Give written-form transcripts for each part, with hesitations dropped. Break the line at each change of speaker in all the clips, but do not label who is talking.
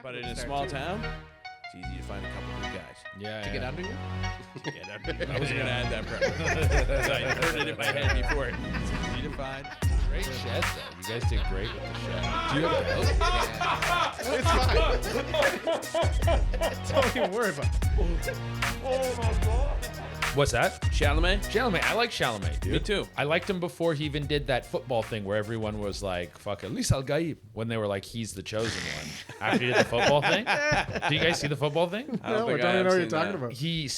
But in a small town, it's easy to find a couple good guys.
Yeah.
To get under you?
Get under you. I wasn't going to add that premise. So I heard it in my head before. It's easy to find.
Great shed, though. You guys did great with the shed. Do you have a
It's fine. Don't even worry about it.
What's that?
Chalamet?
Chalamet. I like Chalamet, dude.
Me too.
I liked him before he even did that football thing where everyone was like, fuck, Elise Al Gaib. When they were like, he's the chosen one. After he did the football thing. Do you guys see the football thing?
I don't
No, I
think
don't
I
even
have
know what you're
seen
talking
that.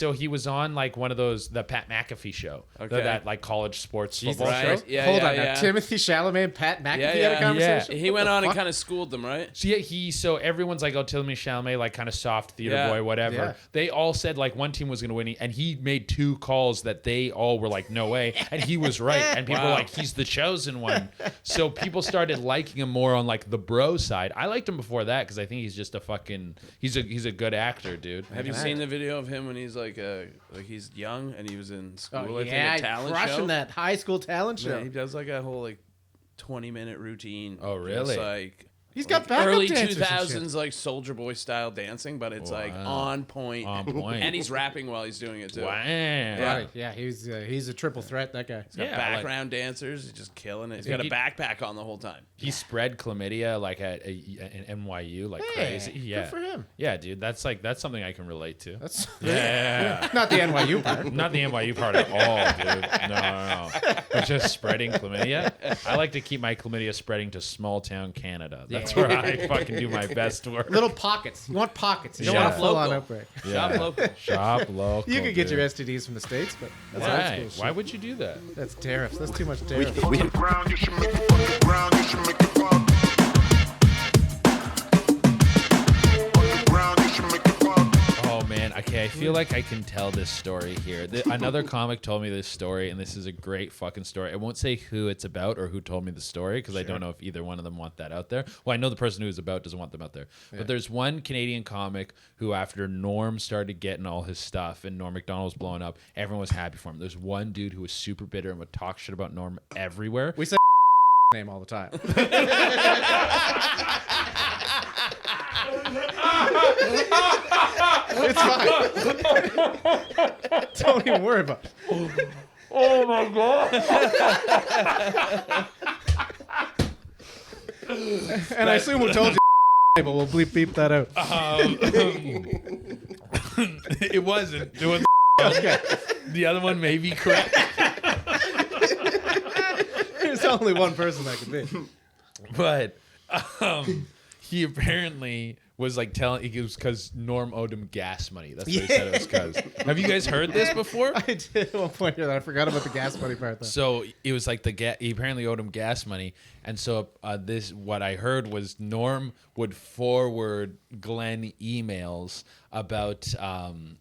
about.
He was on like one of those, the Pat McAfee show.
Okay.
That like college sports football
Right.
show.
Yeah,
Hold
yeah,
on
yeah.
now. Timothy Chalamet and Pat McAfee
Yeah,
had
yeah.
a conversation?
He went
What the
on and
fuck?
kind of schooled them, right?
So yeah, so everyone's like, oh, Timothy Chalamet, like kind of soft theater
Yeah.
boy, whatever.
Yeah.
They all said like one team was going to win, and he made 2 calls that they all were like, no way, and he was right, and people were
Wow.
like, he's the chosen one. So people started liking him more on like the bro side. I liked him before that because I think he's just a fucking he's a good actor, dude.
Have you seen the video of him when he's like he's young and he was in school?
Oh,
I think,
yeah,
a talent
crushing
show.
that high school talent show.
Yeah, he does like a whole like 20-minute routine.
Oh, really?
Just like
He's got backup
early
dancers and shit.
2000s like Soldier Boy style dancing, but it's like
Wow.
on point.
On point.
And he's rapping while he's doing it too.
Wow.
Right, yeah, he's a triple threat, that guy.
He's got
Yeah,
background dancers. He's just killing it. He's got a backpack on the whole time.
He spread chlamydia like at NYU like crazy. Yeah.
good for him.
Yeah, dude, that's something I can relate to.
That's
Yeah.
not the NYU part.
Not the NYU part at all, dude. No. But just spreading chlamydia. I like to keep my chlamydia spreading to small town Canada. That's where I fucking do my best work.
Little pockets. You want pockets. You don't
Shop
want a full-on
local.
outbreak.
Shop local.
Shop local.
You could get your
dude.
STDs from the States, but that's
Why?
old school
Why
shit.
would you do that?
That's tariffs. That's too much tariff.
On the ground, you should make it fuck the ground, you should make it fuck. On the ground, you should make it fuck.
Oh man, okay. I feel like I can tell this story here. Another comic told me this story, and this is a great fucking story. I won't say who it's about or who told me the story because I don't know if either one of them want that out there. Well, I know the person who it's about doesn't want them out there. But there's one Canadian comic who, after Norm started getting all his stuff and Norm MacDonald was blowing up, everyone was happy for him. There's one dude who was super bitter and would talk shit about Norm everywhere.
We say name all the time. It's fine. Don't even worry about it.
Oh my god!
And I assume we told you, but we'll beep that out.
It wasn't. It was.
Okay.
The other one may be correct.
There's only one person that could be.
But he apparently was like telling it was because Norm owed him gas money. That's what he said it was because. Have you guys heard this before?
I did at one point here that I forgot about the gas money part though.
So it was like he apparently owed him gas money, and so what I heard was Norm would forward Glenn emails about from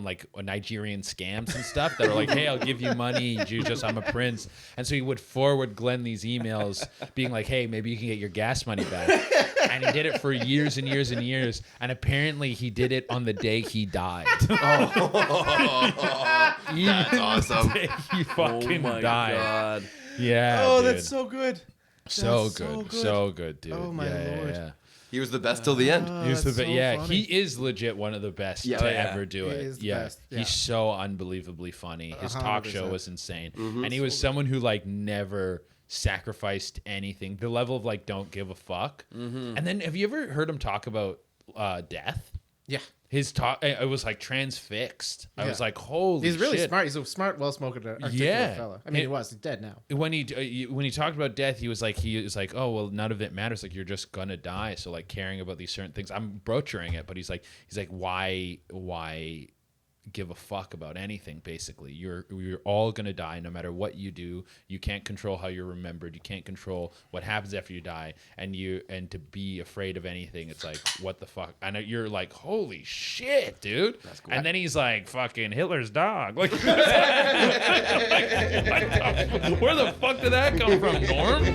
like Nigerian scams and stuff that are like, hey, I'll give you money, I'm a prince, and so he would forward Glenn these emails being like, hey, maybe you can get your gas money back, and he did it for years and years and years, and apparently he did it on the day he died.
That's awesome.
He fucking
Oh my
died.
god.
Yeah.
Oh,
dude.
that's so good.
So
That's so
good,
good.
so good, dude.
Oh, my
yeah,
Lord.
Yeah.
He was the best till the end.
He's
that's so
yeah,
funny.
he is legit one of the best
Yeah.
to
Oh, yeah.
ever do
He
it.
is the
Yeah.
best. Yeah.
He's so unbelievably funny. His talk show
100%.
was insane. And he was someone who like never sacrificed anything. The level of like don't give a fuck. And then have you ever heard him talk about death?
Yeah.
His talk, it was like transfixed. I
Yeah.
was like, holy
He's really
shit.
smart. He's a smart, well-spoken, articulate
Yeah.
fella. I mean, he was. He's dead now.
When he talked about death, he was like, oh well, none of it matters. Like you're just gonna die. So like caring about these certain things, I'm butchering it, but he's like, why give a fuck about anything? Basically, you're all gonna die, no matter what you do. You can't control how you're remembered. You can't control what happens after you die. And to be afraid of anything, it's like, what the fuck? I know you're like, holy shit, dude. That's cool. And then he's like, fucking Hitler's dog. Like, where the fuck did that come from, Norm?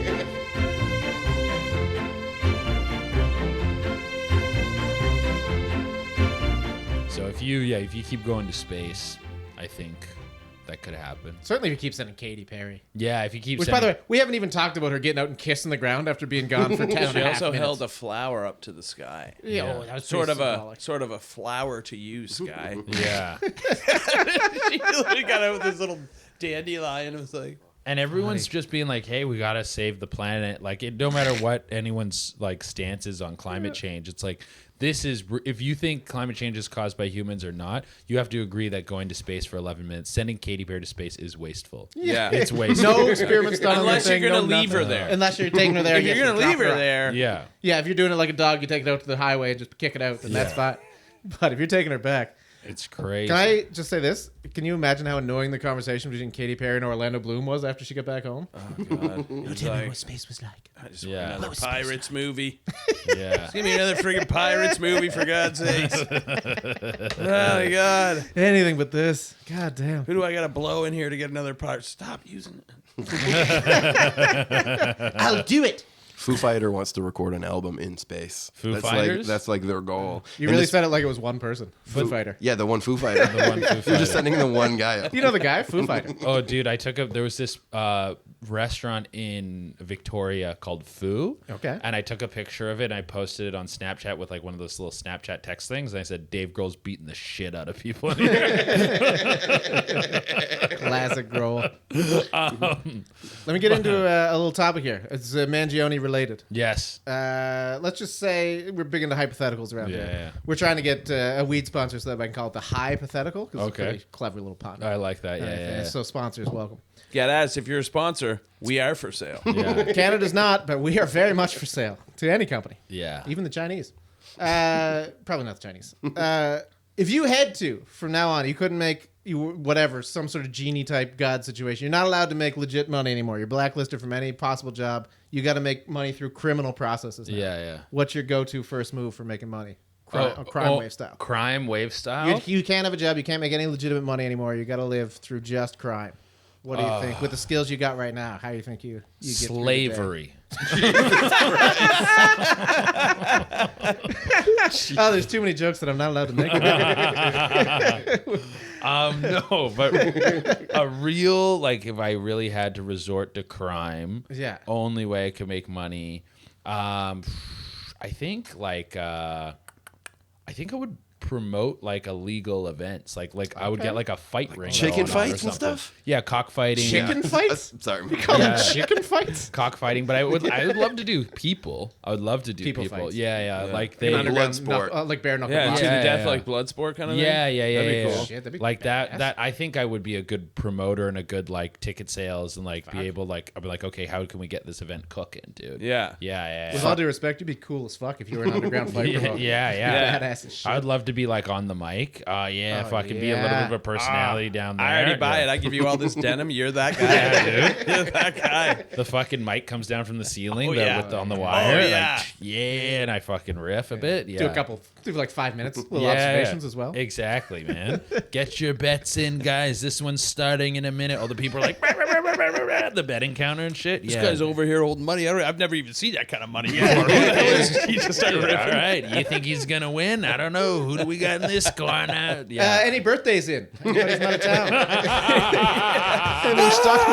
So if you keep going to space, I think that could happen.
Certainly if you keep sending Katy Perry.
Yeah, if you keep
Which,
sending,
by the way, we haven't even talked about her getting out and kissing the ground after being gone for 10 and
She
a half
also
minutes.
held a flower up to the sky.
Yeah, oh, that was
Sort
pretty
of
symbolic.
a flower to you, sky.
yeah.
She literally got out with this little dandelion. It was like,
And everyone's just being like, "Hey, we gotta save the planet." Like, no matter what anyone's like stance is on climate change, it's like this is. If you think climate change is caused by humans or not, you have to agree that going to space for 11 minutes, sending Katy Perry to space, is wasteful.
yeah.
It's wasteful.
No experiments done on
Unless
the
you're
thing,
gonna
no
leave her
nothing.
there.
Unless you're taking her there.
If you're
yes,
gonna
drop
leave her
off.
there,
Yeah.
Yeah, if you're doing it like a dog, you take it out to the highway and just kick it out, then that's fine. But if you're taking her back,
It's crazy.
can I just say this? Can you imagine how annoying the conversation between Katy Perry and Orlando Bloom was after she got back home?
oh god, it's like,
space was like.
I just
Yeah.
want another Pirates movie.
Yeah.
Give me another friggin' Pirates movie for God's sakes. Oh my god,
Anything but this. God damn.
who do I gotta blow in here to get another pirate? Stop using it.
I'll do it.
Foo Fighter wants to record an album in space.
Foo
that's
Fighters?
that's like their goal.
You
And
really
this-
said it like it was one person. Foo Fighter.
Yeah, the one Foo Fighter.
The one Foo
You're
Fighter.
just sending the one guy up.
You know the guy? Foo Fighter.
Oh, dude, there was this restaurant in Victoria called Foo.
Okay.
And I took a picture of it and I posted it on Snapchat with like one of those little Snapchat text things. And I said, Dave Grohl's beating the shit out of people in here.
Classic Grohl. Let me get into a little topic here. It's Mangione related.
Yes.
Let's just say we're big into hypotheticals around here.
Yeah.
We're trying to get a weed sponsor so that I can call it the hypothetical. 'Cause it's a
Okay.
pretty clever little pun.
I like that. Yeah.
So sponsors, welcome.
Get us if you're a sponsor. We are for sale.
Yeah.
Canada's not, but we are very much for sale to any company,
Yeah.
even the Chinese. Probably not the Chinese. If you had to, from now on, you couldn't make some sort of genie type god situation. You're not allowed to make legit money anymore. You're blacklisted from any possible job. You got to make money through criminal processes now.
Yeah.
What's your go-to first move for making money? Crime wave style.
Crime wave style?
You can't have a job. You can't make any legitimate money anymore. You got to live through just crime. What do you think? With the skills you got right now, how do you think you get through the day?
Slavery.
Oh, there's too many jokes that I'm not allowed to make.
No, but a real, like, if I really had to resort to crime,
Yeah.
only way I could make money, I think, I would promote like illegal events, like I would get like a fight ring,
chicken
going on or
fights and
something.
stuff?
Yeah, cockfighting.
Chicken fights?
Sorry.
Yeah.
Chicken fights?
Cockfighting, but I would love to do people. I would love to do
People
people.
fights.
Yeah, like
An
they.
underground
sport.
like bare knuckle
Yeah,
boxing.
to the
Yeah,
death
yeah.
like blood sport kind of thing.
Yeah.
That'd be cool.
Shit, that'd be
like
badass.
that I think I would be a good promoter and a good like ticket sales and like be able like I'd be like, okay, how can we get this event cooking, dude?
Yeah.
With all due respect, you'd be cool as fuck if you were an underground fight promoter.
Yeah.
Badass as shit.
I'd love to be like on the mic. Fucking be a little bit of a personality down there.
I already buy it. I give you all this denim. You're that guy.
Yeah, dude.
You're that guy.
The fucking mic comes down from the ceiling
Oh, yeah.
on the wire.
yeah.
And I fucking riff a bit. Yeah.
Do like 5 minutes, little observations as well.
Exactly, man. Get your bets in, guys. This one's starting in a minute. All the people are like, "Rah, rah, rah, rah, rah, rah," the betting counter and shit.
This
Yeah.
guy's over here holding money. I've never even seen that kind of money before. Who the hell is he? Just started
All
ripping.
right. You think he's going to win? I don't know. Who do we got in this score now? Yeah.
Any birthdays in? Anybody's out of town? Any stock-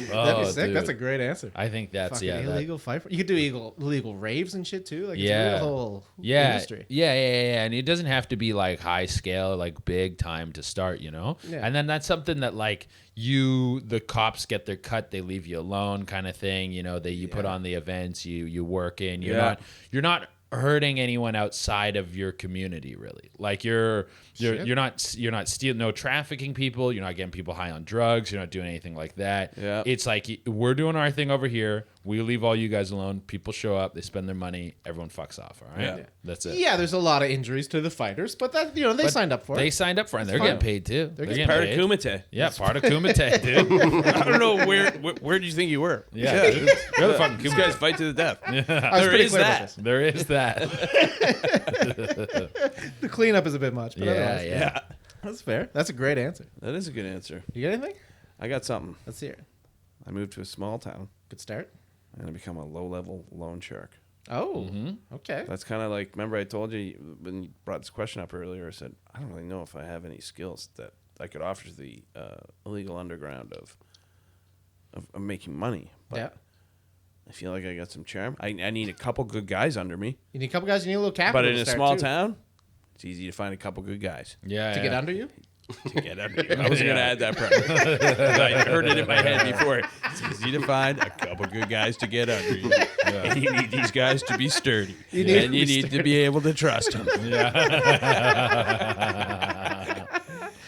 That'd be sick.
dude.
That's a great answer.
I think that's,
Fucking illegal fight. You could do illegal raves and shit too. Like,
Yeah.
it's a real whole
Yeah,
industry.
yeah. And it doesn't have to be like high scale, like big time to start, you know?
Yeah.
And then that's something that like the cops get their cut, they leave you alone kind of thing, you know, you put on the events, you work in, you're not hurting anyone outside of your community really. Like you're not stealing, no trafficking people, you're not getting people high on drugs, you're not doing anything like that.
Yeah.
It's like we're doing our thing over here, we leave all you guys alone, people show up, they spend their money, everyone fucks off, all right?
Yeah.
That's it.
Yeah, there's a lot of injuries to the fighters, but that they signed up for
They
it.
signed up for it and they're
fine.
getting paid too. They're
getting
getting
Part
paid.
of Kumite.
Yeah, part of Kumite, dude.
I don't know where do you think you were?
Yeah, dude. You're the fucking
These
Kumite.
guys fight to the death.
I was
There
pretty
is
clear about
that.
this.
There is that.
The cleanup is a bit much, but
Yeah,
otherwise,
yeah.
that's fair. That's a great answer.
That is a good answer.
You got anything?
I got something.
Let's hear it.
I moved to a small town
Good start.
and I become a low-level loan shark.
Oh, okay.
That's kind of like, remember I told you when you brought this question up earlier, I said, I don't really know if I have any skills that I could offer to the illegal underground of making money. But
Yeah.
I feel like I got some charm. I need a couple good guys under me.
You need a couple guys. You need a little capital.
But in
to
a
start,
small
too.
town, it's easy to find a couple good guys
Yeah.
To get under you.
to get under you. I wasn't going to add that premise. I heard it in my head before. It's easy to find a couple good guys to get under you. And you need these guys to be sturdy.
You need
and you need to be able to trust them.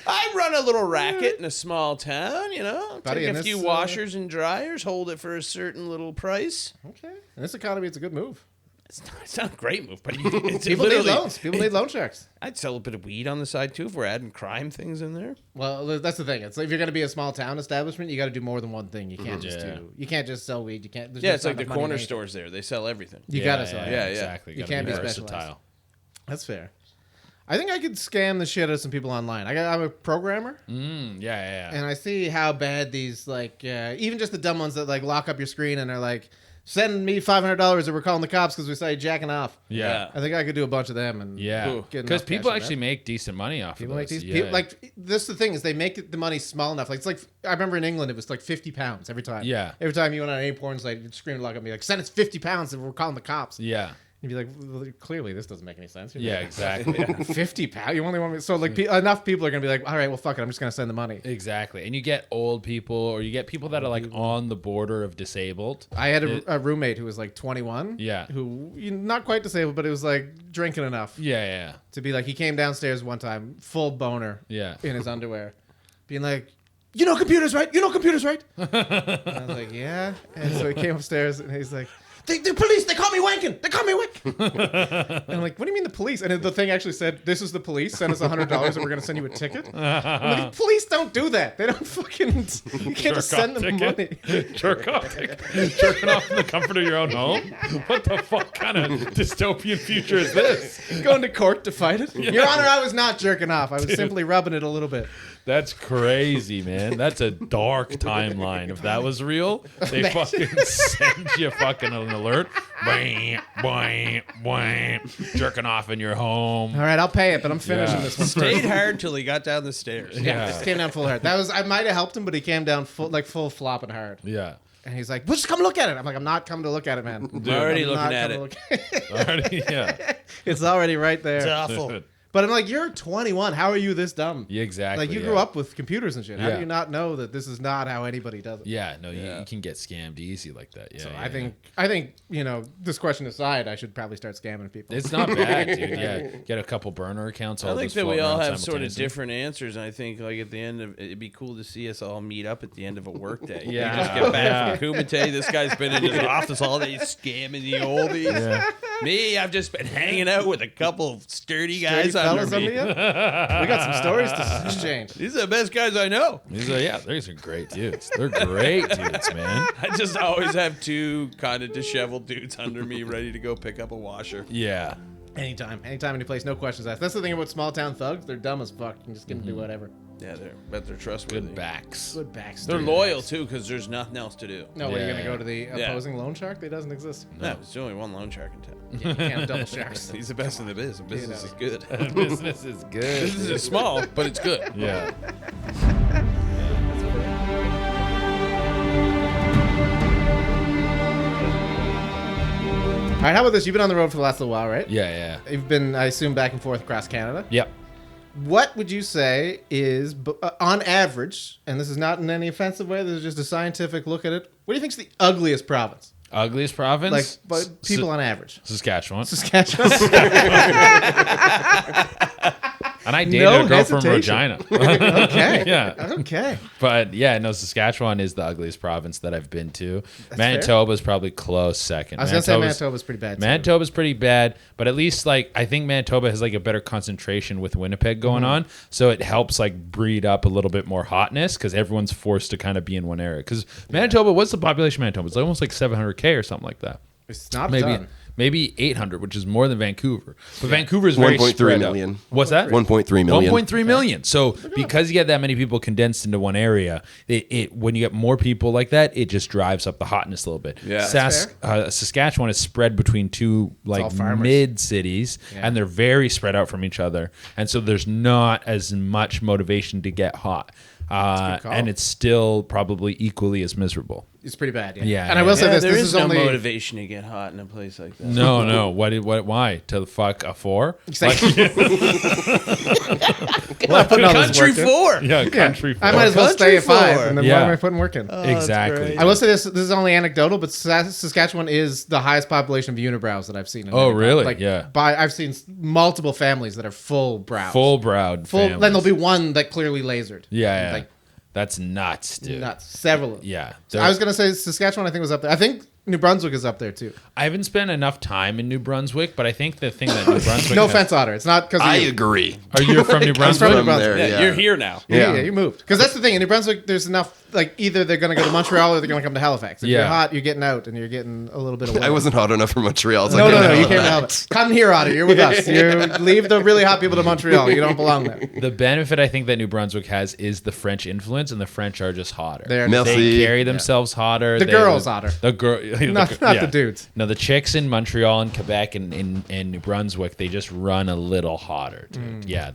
I run a little racket in a small town, you know.
Buddy,
Take
in
a few
this,
washers and dryers, hold it for a certain little price.
Okay. In this economy, it's a good move.
It's not a great move, but it's
People need
literally-
loans. People need loan sharks.
I'd sell a bit of weed on the side too if we're adding crime things in there.
Well, that's the thing. It's like if you're going to be a small town establishment, you got to do more than one thing. You can't just do. You can't just sell weed. You can't. there's
Yeah,
just
it's like
not
the
enough money
corner
in it.
stores there. They sell everything.
You got to sell.
yeah.
Exactly.
You
Gotta
can't be
versatile.
specialized. That's fair. I think I could scam the shit out of some people online. I'm a programmer,
Yeah.
and I see how bad these like even just the dumb ones that like lock up your screen and are like, send me $500 or we're calling the cops because we saw you jacking off.
Yeah.
I think I could do a bunch of them and
Yeah.
get
Because
enough
people
cash on
actually
that.
make decent money off
People
of
make
those.
these
Yeah.
people, like this. The thing is, they make the money small enough. Like it's like I remember in England, it was like £50 every time.
Yeah.
Every time you went on any porn site, you'd scream to lock up, me like, send us £50 and we're calling the cops.
Yeah.
You'd be like, well, clearly this doesn't make any sense. You're
Yeah,
like,
exactly.
£50. You only want me. So like enough people are gonna be like, all right, well fuck it, I'm just gonna send the money.
Exactly. And you get old people or you get people that are like on the border of disabled.
I had a roommate who was like 21.
Yeah.
Who not quite disabled, but it was like drinking enough
Yeah.
to be like, he came downstairs one time, full boner.
Yeah.
In his underwear, being like, you know computers, right? You know computers, right? And I was like, yeah. And so he came upstairs and he's like, the police, they call me wanking. They call me wanking. And I'm like, what do you mean the police? And the thing actually said, this is the police. Send us $100 and we're going to send you a ticket. I'm like, police don't do that. They don't fucking, you can't just send them money.
Jerk off. Jerking off in the comfort of your own home? What the fuck kind of dystopian future is this?
Going to court to fight it. Your Honor, I was not jerking off. I was simply rubbing it a little bit.
That's crazy, man. That's a dark timeline. If that was real, they fucking send you fucking an alert. Bam, bam, bam. Jerking off in your home.
All right, I'll pay it, but I'm finishing
Yeah.
this one
Stayed
first.
hard till he got down the stairs.
Yeah, just came down full hard. That was, I might have helped him, but he came down full flopping hard.
Yeah.
And he's like, well, just come look at it. I'm like, I'm not coming to look at it, man.
I'm already
I'm
looking
not
at
coming
it.
to look-
Already, yeah.
It's already right there.
It's awful.
But I'm like, you're 21. How are you this dumb?
Yeah, exactly.
Like, you
yeah.
grew up with computers and shit. How
Yeah.
do you not know that this is not how anybody does it?
Yeah, no, you can get scammed easy like that. Yeah,
So
yeah,
I think, you know, this question aside, I should probably start scamming people.
it's not bad, dude. Yeah, get a couple burner accounts.
I
all
think
just
that we
floating
all
around
have sort of
simultaneously.
different answers, and I think like at the end of it'd be cool to see us all meet up at the end of a workday.
Yeah.
We just get back from Kumite. This guy's been in his office all day scamming the oldies. Me, I've just been hanging out with a couple of sturdy guys
Sturdy
under
fellas
me.
under you? We got some stories to exchange.
These are the best guys I know.
These are, yeah, these are great dudes. They're great dudes, man.
I just always have two kind of disheveled dudes under me ready to go pick up a washer.
Yeah.
Anytime, any place, no questions asked. That's the thing about small town thugs. They're dumb as fuck. You just get to do whatever.
Yeah, they're trustworthy.
Good backs.
Good backstory.
They're loyal too because there's nothing else to do.
No, what, are you
Yeah.
going to go to the
Yeah.
opposing loan shark? That doesn't exist.
No, there's only one loan shark in town.
Yeah, you can't have double sharks.
He's the best in the business. Business is good.
Business is good.
Business is small, but it's good.
Yeah.
All right, how about this? You've been on the road for the last little while, right?
Yeah.
You've been, I assume, back and forth across Canada.
Yep.
What would you say is, on average, and this is not in any offensive way, this is just a scientific look at it, what do you think is the ugliest province?
Ugliest province?
Like, but people on average.
Saskatchewan.
Saskatchewan.
And I dated
No
a girl from
hesitation.
Regina.
Okay.
Yeah.
Okay.
But yeah, no, Saskatchewan is the ugliest province that I've been to.
fair.
Manitoba's probably close second.
I was going to say Manitoba's pretty bad, too.
Manitoba's pretty bad, but at least like I think Manitoba has like a better concentration with Winnipeg going on, so it helps like breed up a little bit more hotness because everyone's forced to kind of be in one area. Because Manitoba, what's the population of Manitoba? It's almost like 700K or something like that.
It's not
Maybe
a ton.
maybe 800, which is more than Vancouver. But Vancouver is very
1.3
spread
million.
out. What's that?
1.3 million.
1.3 million. So because you get that many people condensed into one area, it when you get more people like that, it just drives up the hotness a little bit.
Yeah.
Saskatchewan is spread between two like
farmers.
mid cities, and they're very spread out from each other, and so there's not as much motivation to get hot. And it's still probably equally as miserable.
It's pretty bad. Yeah.
Yeah,
And I will say this.
There
This
is
is
no
only
motivation to get hot in a place like that.
No. Why? To fuck a 4?
Exactly. Well, putting all this
Country
work in.
4.
Yeah, country.
I might as well stay at
Country
5,
four.
and then
Yeah.
why am I putting work in?
Exactly.
great.
I will say this is only anecdotal, but Saskatchewan is the highest population of unibrows that I've seen. In
Oh,
any-
really?
Like,
Yeah.
I've seen multiple families that are full brows.
Full browed.
Full. Then there'll be one that clearly lasered.
Yeah.
Like,
That's nuts, dude.
nuts. Several of them.
Yeah.
So I was going to say Saskatchewan, I think, was up there. I think New Brunswick is up there, too.
I haven't spent enough time in New Brunswick, but I think the thing that New Brunswick
No
has-
offense, Otter. It's not because
I agree.
Are you from New Brunswick?
New
From
Brunswick.
there,
Yeah, you're here now.
Yeah, you moved. Because that's the thing. In New Brunswick, there's enough, like, either they're going to go to Montreal or they're going to come to Halifax. If you're
Yeah.
hot, you're getting out and you're getting a little bit of
I wasn't hot enough for Montreal. So
No,
I
no,
can't
no. You
handle
came to
that.
Halifax. Come here, Otter. You're with us. You leave the really hot people to Montreal. You don't belong there.
The benefit I think that New Brunswick has is the French influence, and the French are just hotter.
They're-
Merci.
They carry themselves hotter.
The girls hotter.
The girl,
Not the dudes.
No, the chicks in Montreal and Quebec and in New Brunswick, they just run a little hotter, dude. Yeah,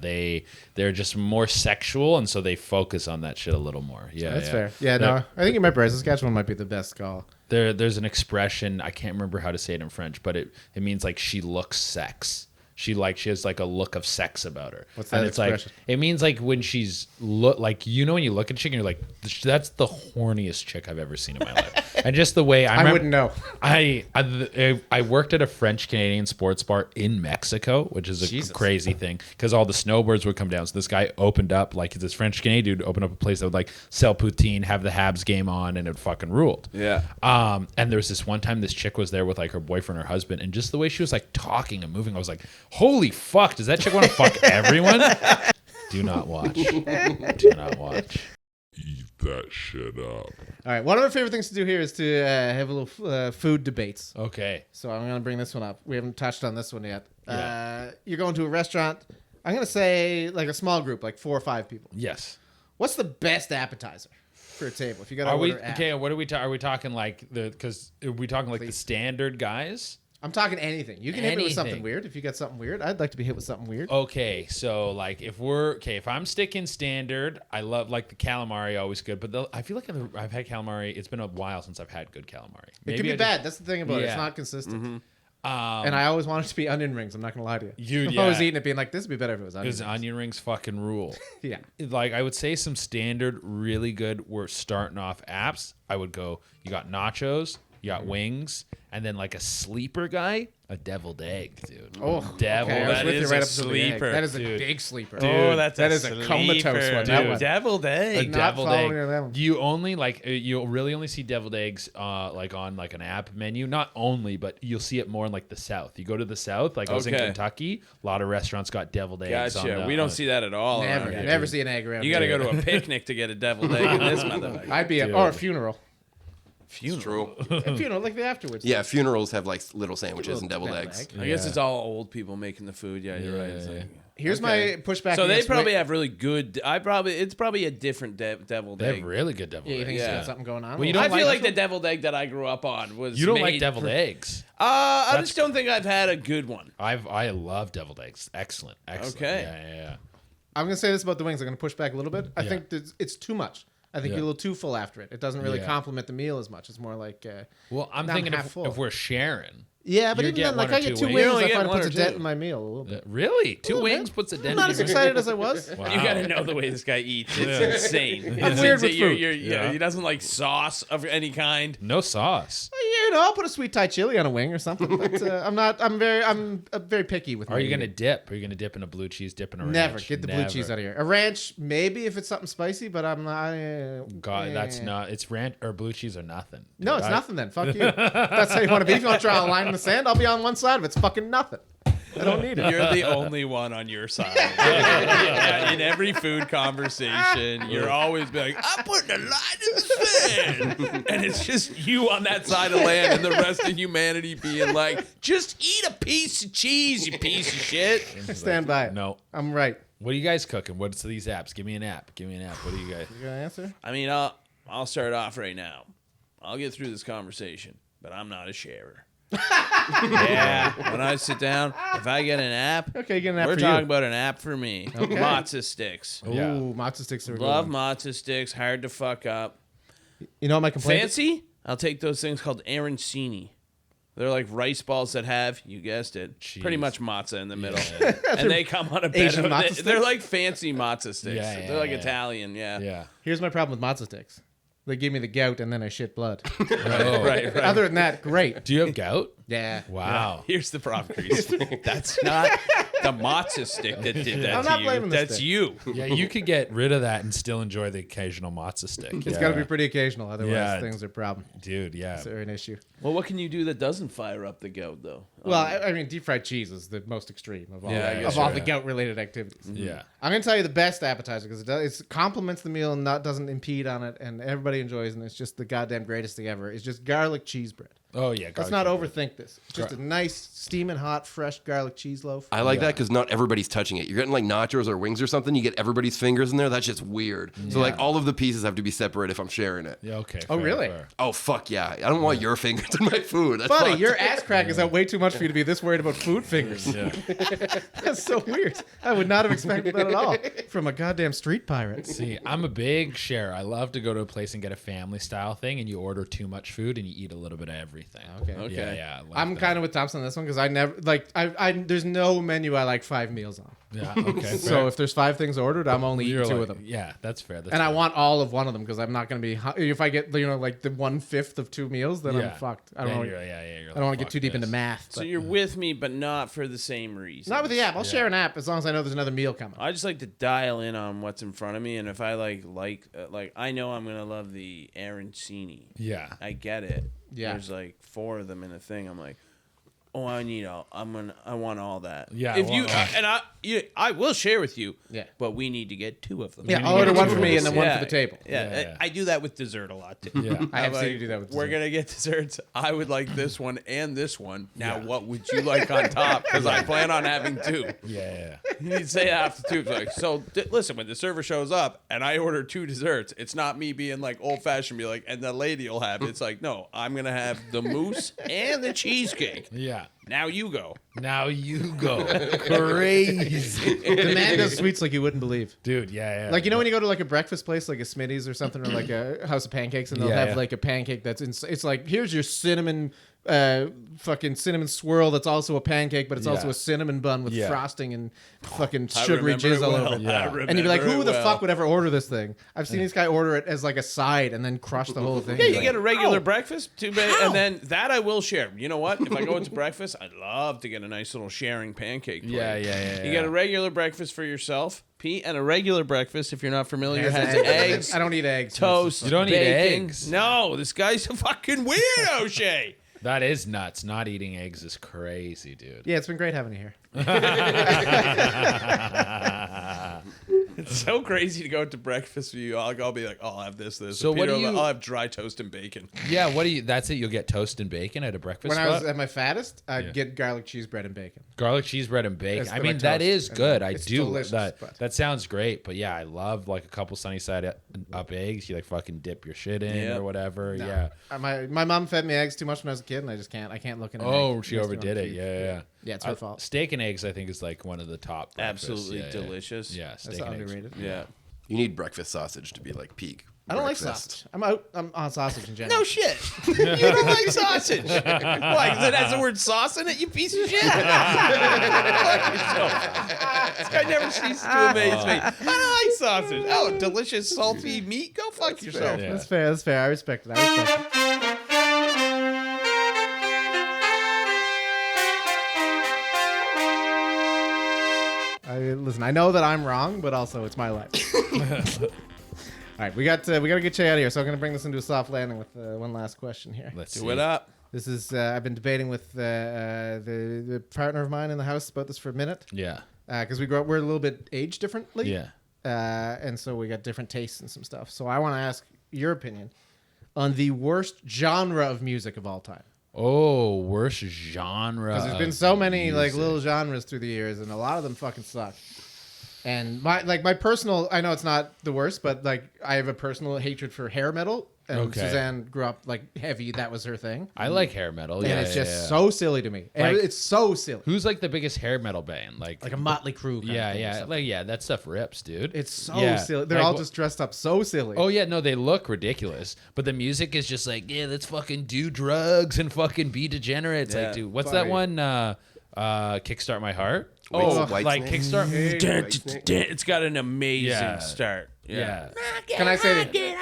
they're just more sexual, and so they focus on that shit a little more. Yeah,
That's
yeah.
fair. Yeah, no. I think you might be right. Saskatchewan might be the best call.
There's an expression, I can't remember how to say it in French, but it means like she looks sex. She has like a look of sex about her.
What's that
and it's
expression?
like it means like when she's like when you look at a chick and you're like, that's the horniest chick I've ever seen in my life. And just the way
I wouldn't know.
I worked at a French Canadian sports bar in Mexico, which is a
Jesus.
crazy thing because all the snowbirds would come down. So this guy opened up like this French Canadian dude opened up a place that would like sell poutine, have the Habs game on, and it fucking ruled.
Yeah.
And there was this one time this chick was there with like her boyfriend or husband, and just the way she was like talking and moving, I was like, holy fuck, does that chick want to fuck everyone? Do not watch. Do not watch.
Eat that shit up.
All right. One of our favorite things to do here is to have a little food debates.
Okay.
So I'm going to bring this one up. We haven't touched on this one yet.
Yeah.
You're going to a restaurant. I'm going to say like a small group, like 4 or 5 people.
Yes.
What's the best appetizer for a table? If you got to
Are we
order app?
okay? What are we? Are we talking like because are we talking like the standard guys?
I'm talking anything. You can hit me with something
Anything.
weird. If you got something weird, I'd like to be hit with something weird.
Okay, so like if I'm sticking standard, I love like the calamari, always good. But I feel like I've had calamari. It's been a while since I've had good calamari.
It can be bad. That's the thing about it. It's
Yeah.
not consistent.
And
And I always want it to be onion rings. I'm not going to lie to you.
You-
I'm always
yeah.
eating it being like, this would be better if it was onion
Because
rings.
onion rings fucking rule.
Yeah.
Like I would say some standard, really good. We're starting off apps. I would go. You got nachos. You got wings, and then like a sleeper guy, a deviled egg, dude.
Oh,
devil.
okay. I was
that
with you
is
right
a
up to the egg.
sleeper,
That is a
dude.
big sleeper.
Oh, that's
that
a
is a comatose
sleeper,
one. That
dude.
one.
Deviled
A
egg.
Not
deviled
following
egg.
that one.
You only like you'll really only see deviled eggs like on like an app menu. Not only, but you'll see it more in like the South. You go to the South, like I was in
Okay.
Kentucky, a lot of restaurants got deviled eggs.
Gotcha.
On
we don't see that at all.
Never.
around here.
Never see an egg around
You got to
here.
go to a picnic to get a deviled egg in this motherfucker.
I'd be
Dude.
or a funeral.
True.
A funeral, like the afterwards.
Yeah, funerals have like little sandwiches and deviled
deviled
eggs.
egg.
I guess it's all old people making the food. Yeah, you're right. It's like-
Here's
Okay.
my pushback.
so they
against
probably have really good. It's probably a different deviled
They have
egg.
really good deviled
Yeah, you think
eggs.
he's
Yeah.
got something going on?
Well, you
I
don't
feel
like
like the deviled egg that I grew up on was.
You don't like
made
deviled eggs.
I just don't think I've had a good one.
I love deviled eggs. Excellent. Excellent.
Okay.
Yeah.
I'm gonna say this about the wings. I'm gonna push back a little bit. I
Yeah.
think that it's too much. I think
Yeah.
you're a little too full after it. It doesn't really
Yeah.
complement the meal as much. It's more like
Well, I'm
Now I'm
thinking
half full.
if we're sharing.
yeah, but
You
even
get
then, like
one or
I get
two
2
wings.
wings.
You only
I
get
find it
one
puts
or
a dent
two.
in my meal a little bit.
Really? 2
little
wings
bit.
puts a dent
I'm not
in
as
your-
excited as I was.
Wow.
You got to know the way this guy eats. It's insane.
I'm weird with food.
He doesn't like sauce of any kind.
No sauce.
You know, I'll put a sweet Thai chili on a wing or something. But I'm very picky with.
Are
my
you gonna
eating.
dip? Are you gonna dip in a blue cheese? Dip in a ranch?
Never get the blue
Never.
cheese out of here. A ranch, maybe if it's something spicy, but I'm not.
God, that's not. It's ranch or blue cheese or nothing.
No,
Dude,
it's
I-
nothing then. Fuck you. If that's how you want to be. If you want to draw a line in the sand, I'll be on one side of it. It's fucking nothing. I don't need it.
You're the only one on your side. In every food conversation, you're always be like, I'm putting a line in the sand. And it's just you on that side of land and the rest of humanity being like, just eat a piece of cheese, you piece of shit.
Stand by it.
No.
I'm right.
What are you guys cooking? What's these apps? Give me an app. Give me an app. What do you guys?
You gonna answer?
I mean, I'll start off right now. I'll get through this conversation, but I'm not a sharer. Yeah, when I sit down, if I get an app,
Okay, get an app
we're
for
talking
you.
about an app for me. Matzo sticks.
Ooh,
Yeah.
matzo sticks are a good
Love
one.
matzo sticks. Hard to fuck up.
You know what my complaint?
Fancy? I'll take those things called arancini. They're like rice balls that have, you guessed it, pretty
Cheese.
much matzah in the middle. And they come on a bed
Asian
of,
matzo
they're
sticks?
like fancy matzo sticks.
Yeah, yeah,
they're like
yeah.
Italian, yeah.
Yeah.
Here's my problem with matzo sticks. They give me the gout and then I shit blood.
Oh.
Right.
Other than that, great.
Do you have gout?
Yeah.
Wow.
Here's the problem, Chris. That's not the matzo stick that did that
I'm
to
not
you.
blaming the
That's
stick.
you.
Yeah, you could get rid of that and still enjoy the occasional matzo stick.
It's got to be pretty occasional, otherwise
Yeah.
things are a problem.
Dude, yeah.
They're an issue.
Well, what can you do that doesn't fire up the goat, though?
Well, I mean, deep fried cheese is the most extreme of all,
Yeah, I guess
of all
so,
the
yeah.
gout-related activities.
Yeah.
I'm going to tell you the best appetizer because it complements the meal and doesn't impede on it, and everybody enjoys, and it's just the goddamn greatest thing ever. It's just garlic cheese bread.
Oh, yeah.
Let's
garlic
not
bread.
overthink this. Just a nice, steaming hot, fresh garlic cheese loaf.
I like that because not everybody's touching it. You're getting like nachos or wings or something. You get everybody's fingers in there. That's just weird. So like all of the pieces have to be separate if I'm sharing it.
Yeah, okay.
Oh,
fair,
really?
fair.
Oh fuck yeah! I don't want your fingers in my food. That's
Buddy,
fucked.
your ass crack is out way too much for you to be this worried about food fingers.
Yeah.
That's so weird. I would not have expected that at all from a goddamn street pirate.
See, I'm a big sharer. I love to go to a place and get a family style thing, and you order too much food and you eat a little bit of everything.
Okay.
Yeah, yeah. I like
I'm
that.
kind of with Thompson on this one because I never like I there's no menu I like 5 meals on.
Yeah, okay.
So
fair.
if there's 5 things ordered, I'm only
You're
eating 2
like-
of them.
Yeah, that's fair. That's
And I
fair.
want all of one of them because I'm not going to be if I get like the 1/5 of 2 meals, then
Yeah.
I'm fucked. I
Then
don't
you're-
want
yeah, yeah, you're
I don't want
like,
to get too
fuck
deep
this.
into math.
So
But
you're with me, but not for the same reason.
not with the app. I'll share an app as long as I know there's another meal coming.
I just like to dial in on what's in front of me, and if I like I know I'm gonna love the arancini.
Yeah.
I get it.
Yeah.
There's like 4 of them in a thing. I'm like, oh, I want all that.
Yeah,
If
I
you
want all-
and I will share with you.
Yeah.
But we need to get 2 of them.
Yeah,
need
I'll
to
order
get
one
2
for
of
me and
those.
then one for the table.
Yeah,
Yeah, yeah.
I do that with dessert a lot too.
Yeah.
I have
I'm
seen you do that with
We're
dessert.
gonna get desserts. I would like this one and this one. Now, what would you like on top? Because I plan on having 2.
Yeah.
You'd say after 2. It's like, so listen, when the server shows up and I order 2 desserts, it's not me being like old fashioned, be like, and the lady will have it. It's like, no, I'm gonna have the mousse and the cheesecake.
Yeah.
Now you go.
Now you go. Crazy.
The man does sweets like you wouldn't believe.
Dude, yeah.
Like, you know when you go to like a breakfast place, like a Smitty's or something, or like a House of Pancakes, and they'll
Yeah,
have
yeah.
like a pancake that's it's like, here's your cinnamon fucking cinnamon swirl that's also a pancake, but it's also
Yeah.
a cinnamon bun with
Yeah.
frosting and fucking
I
sugary
remember it
jizz all
well.
over it.
Yeah.
I
And you'd be like,
remember
who
it
the
well.
fuck would ever order this thing? I've seen this guy order it as like a side and then crush the whole thing.
Yeah, you
Like,
get a regular
"Oh,
breakfast, and then that I will share. You know what? If I go into breakfast, I'd love to get a nice little sharing pancake plate.
Yeah.
You get a regular breakfast for yourself, Pete, and a regular breakfast, if you're not familiar,
has
has
eggs.
eggs,
I don't eat eggs.
toast,
You don't eat
bacon.
eggs?
No, this guy's a fucking weirdo, Shay.
That is nuts. Not eating eggs is crazy, dude.
Yeah, it's been great having you here.
It's so crazy to go to breakfast with you. I'll be like, oh, I'll have this.
So what
Peter
do
will be,
you-
I'll have dry toast and bacon.
Yeah, what do you that's it, you'll get toast and bacon at a breakfast
When I
spot?
was at my fattest, I'd
Yeah.
get garlic cheese bread and bacon.
Garlic cheese bread and bacon.
That's
I
my
mean, that
toast.
is
And
good. I
it's
do
delicious,
that.
but-
That sounds great. But yeah, I love like a couple sunny side up eggs. You like fucking dip your shit in
Yeah.
or whatever.
No.
Yeah.
My mom fed me eggs too much when I was a kid, and I just can't. I can't look in an
Oh,
egg.
she
Makes me
overdid
want
it.
to
Yeah.
Yeah, it's her fault.
Steak and eggs, I think, is like one of the top. breakfasts.
Absolutely
Yeah, yeah.
delicious.
Yeah,
That's
steak and eggs.
underrated.
Yeah.
You need breakfast sausage to be like peak.
I don't like
breakfast.
sausage. I'm on sausage in general.
No shit. You don't like sausage. Why? Because it has the word sauce in it, you piece of shit. Fuck yourself. This guy never ceases to amaze me. I don't like sausage. Oh, delicious, salty meat? Go fuck yourself.
Yeah.
That's fair. That's fair. I respect it. I respect it. Listen, I know that I'm wrong, but also it's my life. All right, we got to get Jay out of here, so I'm going to bring this into a soft landing with one last question here.
Let's
Do
see.
it up.
This is I've been debating with the partner of mine in the house about this for a minute.
Yeah.
Because we're a little bit aged differently.
Yeah.
And so we got different tastes and some stuff. So I want to ask your opinion on the worst genre of music of all time.
Oh, worst genre.
Because there's been so many like
music.
little genres through the years, and a lot of them fucking suck. And my personal, I know it's not the worst, but like I have a personal hatred for hair metal. And
Okay.
Suzanne grew up like heavy. That was her thing.
I like hair metal.
And
Yeah,
it's
yeah,
just
yeah.
so silly to me. And
Like-
it's so silly.
Who's like the biggest hair metal band? Like
Like a Motley Crue. Kind of
yeah,
thing or
yeah,
something.
like yeah, that stuff rips, dude.
It's so
Yeah.
silly. They're
Like,
all just dressed up so silly.
Oh yeah, no, they look ridiculous, but the music is just like, yeah, let's fucking do drugs and fucking be degenerates.
Yeah.
Like, dude, what's
Sorry.
that one? Kickstart My Heart.
Oh,
like Kickstart.
It's got an amazing
Yeah.
start.
Yeah.
Can I say that?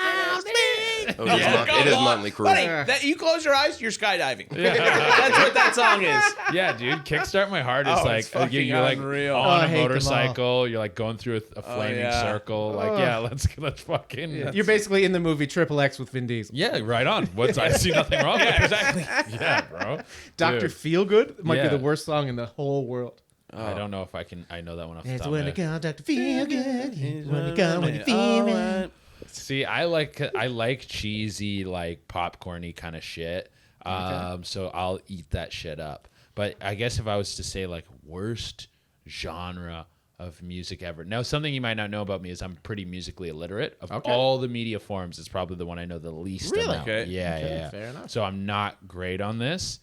Oh, it is Motley Crue.
Buddy, that, you close your eyes, you're skydiving. That's what that song is.
Yeah, dude. Kickstart My Heart is
Oh,
like
it's fucking
you're like
unreal.
on
I
a
hate them all.
motorcycle. You're like going through a flaming
yeah.
circle. Like, yeah, let's fucking.
You're basically in the movie Triple X with Vin Diesel.
Yeah, right on. I see nothing wrong with it.
Exactly.
Yeah, bro.
Dr.
Dude,
Feelgood might
Yeah.
be the worst song in the whole world.
I don't know if I can. I know that one off the
It's
top of
when
my
it
head.
comes, Dr. Feelgood. It's when it comes, when you feel it.
See, I like cheesy, like popcorny kind of shit. So I'll eat that shit up. But I guess if I was to say like worst genre of music ever. Now, something you might not know about me is I'm pretty musically illiterate. Of all the media forms, it's probably the one I know the least
Really?
amount.
Okay.
Yeah.
fair enough.
So I'm not great on this.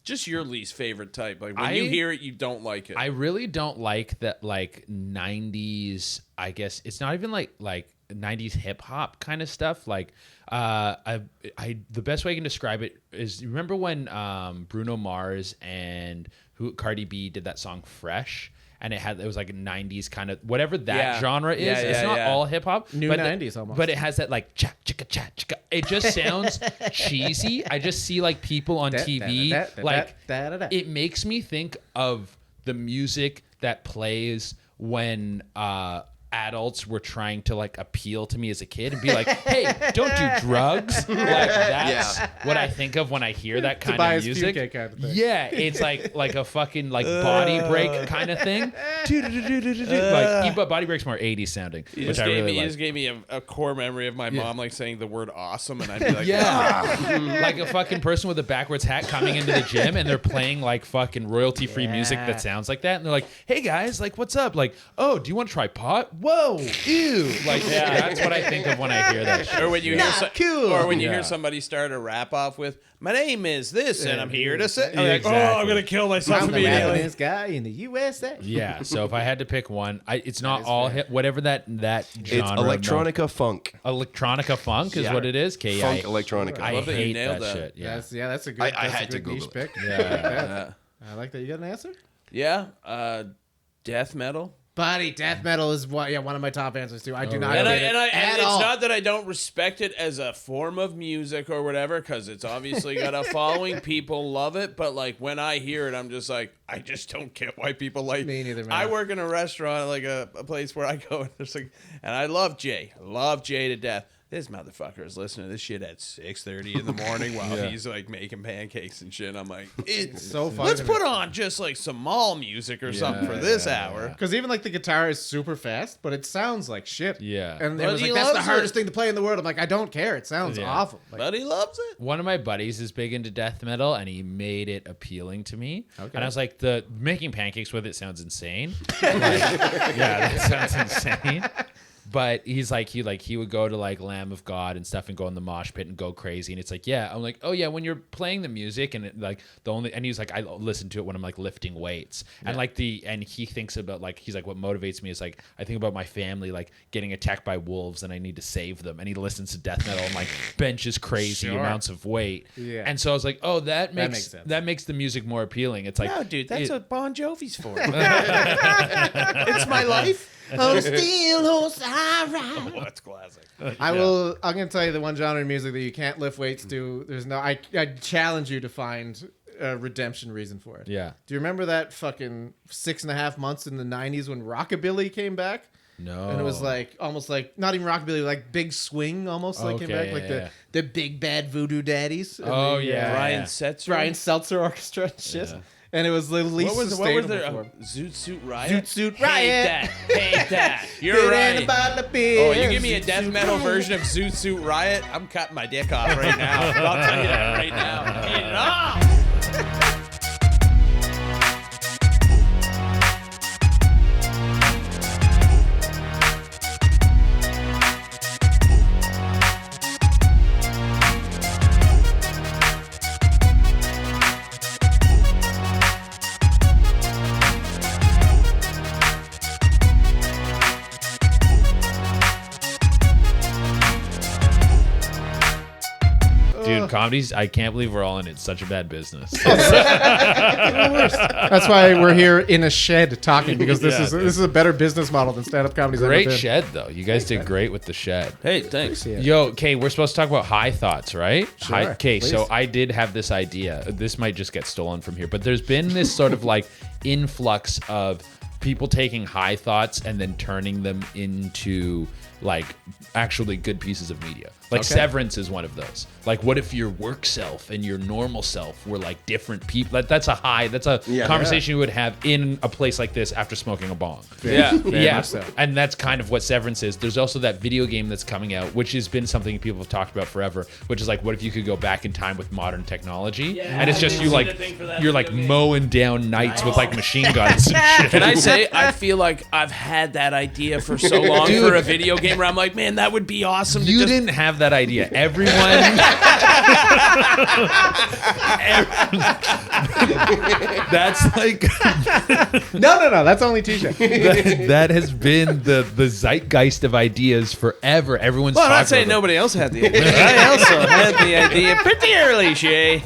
Just your least favorite type. Like when you hear it, you don't like it.
I really don't like that like 90s, I guess it's not even like 90s hip hop kind of stuff. Like the best way I can describe it is, remember when Bruno Mars and Cardi B did that song Fresh? And it was like a 90s kind of whatever that genre is. It's not all hip hop.
New 90s almost.
But it has that like cha chicka cha chicka. It just sounds cheesy. I just see like people on TV like it makes me think of the music that plays when adults were trying to like appeal to me as a kid and be like, hey, don't do drugs. Like that's what I think of when I hear that kind of music.
Kind of thing.
Yeah, it's like a fucking like body break kind of thing. Like body break's more 80s sounding, which I really
You
like.
just gave me a core memory of my mom like saying the word awesome, and I'd be like,
Yeah, like a fucking person with a backwards hat coming into the gym, and they're playing like fucking royalty-free music that sounds like that, and they're like, "Hey guys, like, what's up? Like, oh, do you want to try pot? Whoa, ew!" Like, that's what I think of when I hear that shit.
Or when you
Yeah.
hear somebody start a rap off with, "My name is this, and I'm here to say," I'm like,
Exactly.
"Oh, I'm gonna kill myself
I'm the
immediately."
rappingest guy in the USA.
Yeah, so if I had to pick one, it's not all hip. Whatever that
It's
genre.
electronica funk.
Electronica funk is
Yeah.
what it is.
Funk electronica.
I
love that you
hate
nailed
that
that.
shit. Yeah.
That's a good.
I
that's
had
a
to
good niche
Google
pick.
Yeah.
I like that. You got an answer?
Yeah, death metal.
Buddy, death metal is one of my top answers too. I do not.
And
hate it at
it's
all.
not that I don't respect it as a form of music or whatever, because it's obviously got a following. People love it, but like when I hear it, I'm just like, I just don't get why people like.
Me neither, man.
I work in a restaurant, like a place where I go, and there's like, and I love Jay. I love Jay to death. This motherfucker is listening to this shit at 6:30 in the morning while he's like making pancakes and shit. I'm like, it's
so funny.
let's put on just like some mall music or something for this hour.
Because even like the guitar is super fast, but it sounds like shit.
Yeah.
And
But
it was
he
like, that's the
loves
hardest
it.
thing to play in the world. I'm like, I don't care. It sounds
Yeah.
awful. Like,
But he loves it.
One of my buddies is big into death metal, and he made it appealing to me. Okay. And I was like, the making pancakes with it sounds insane. Yeah, that sounds insane. But he's like, he would go to like Lamb of God and stuff and go in the mosh pit and go crazy. And it's like, yeah, I'm like, oh yeah, when you're playing the music and it, like and he's like, I listen to it when I'm like lifting weights. And like and he thinks about like, he's like, what motivates me is like, I think about my family like getting attacked by wolves and I need to save them. And he listens to death metal and like benches crazy amounts of weight.
Yeah.
And so I was like, oh, that
makes
makes
sense.
that makes the music more appealing. It's like,
No, dude, that's
it-
what Bon Jovi's for. It's my life.
oh, still, oh, sorrow.
Oh, that's classic.
I'm going to tell you the one genre of music that you can't lift weights to. There's no. I challenge you to find a redemption reason for it.
Yeah.
Do you remember that fucking 6.5 months in the '90s when rockabilly came back?
No.
And it was like almost like not even rockabilly, like big swing, almost like came back,
Okay,
like
yeah.
the big bad voodoo daddies. And
Oh,
the,
yeah.
Brian Setzer.
Brian Seltzer Orchestra and shit.
Yeah.
And it was the least
What was
sustainable
there?
for him.
Zoot Suit Riot.
Zoot Suit
Hate
Riot.
that. Hate that. You're
It
right.
ain't about the beer.
Oh, you give me a
Zoot
death
Suit
metal
Riot.
version of Zoot Suit Riot, I'm cutting my dick off right now. I'll tell you that right now. Eat it off.
Dude, comedies, I can't believe we're all in it. It's such a bad business.
That's why we're here in a shed talking, because this is a better business model than stand-up comedy's ever
Great
been.
shed, though. You guys did great with the shed.
Hey, thanks.
Yo, okay, we're supposed to talk about high thoughts, right?
Sure,
Okay, so
please.
I did have this idea. This might just get stolen from here, but there's been this sort of like influx of people taking high thoughts and then turning them into like actually good pieces of media. Like Severance is one of those. Like, what if your work self and your normal self were like different people? That's a conversation you would have in a place like this after smoking a bong.
Yeah.
Yeah,
much so.
and that's kind of what Severance is. There's also that video game that's coming out, which has been something people have talked about forever, which is like, what if you could go back in time with modern technology? And it's just you like you're like mowing down knights with like machine guns and shit.
Can I say, I feel like I've had that idea for so long for a video game where I'm like, man, that would be awesome.
You didn't have that idea. Everyone. That's like
No. That's only Tisha.
that has been the zeitgeist of ideas forever. Everyone's
Well, I'm
talking
not saying
about
nobody else had the idea. I also had the idea pretty early, Shay.